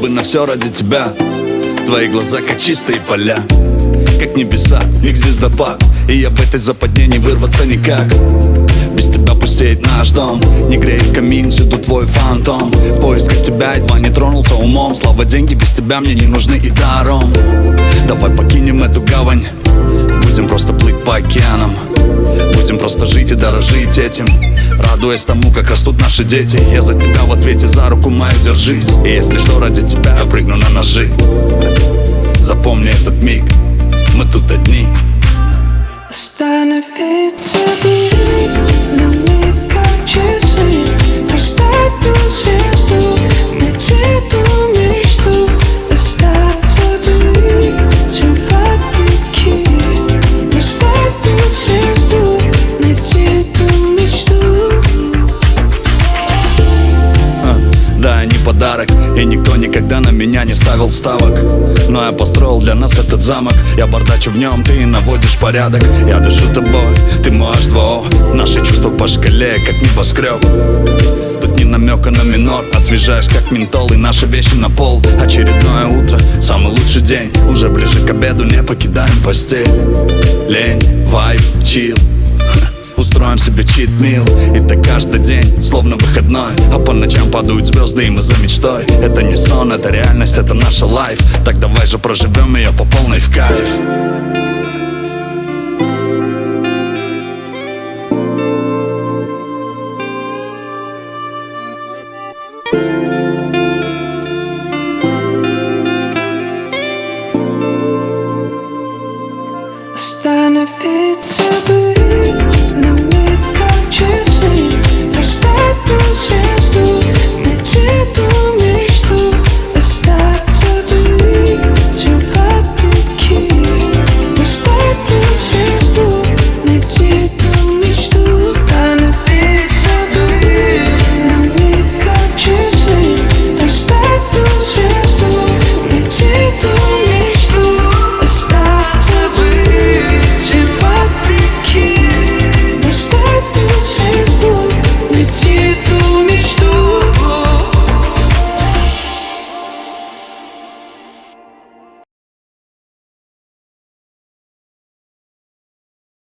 бы на все ради тебя. Твои глаза как чистые поля, как небеса, миг звездопад. И я в этой западне не вырваться никак. Без тебя пустеет наш дом, не греет камин, всюду твой фантом. В поисках тебя едва не тронулся умом. Слава, деньги без тебя мне не нужны и даром. Давай покинем эту гавань, будем просто плыть по океанам. Будем просто жить и дорожить этим, радуясь тому, как растут наши дети. Я за тебя в ответе, за руку мою держись. И если что, ради тебя я прыгну на ножи. Запомни этот миг, мы тут одни. Станет ветер, на миг как часы. Достать ту звезду, найти ту мечту. Остаться быть в вопреки. Достать ту звезду, найти ту мечту. Да, не подарок, и никто никогда на меня не ставил ставок. Но я построил для нас этот замок. Я бардачу в нем, ты наводишь порядок. Я дышу тобой, ты мой H2O. Наши чувства по шкале, как небоскреб. Тут ни намека на минор. Освежаешь, как ментол, и наши вещи на пол. Очередное утро, самый лучший день. Уже ближе к обеду, не покидаем постель. Лень, вайб, чил. Устроим себе чит-мил, и так каждый день, словно выходной. А по ночам падают звезды, и мы за мечтой. Это не сон, это реальность, это наша лайф. Так давай же проживем ее по полной в кайф.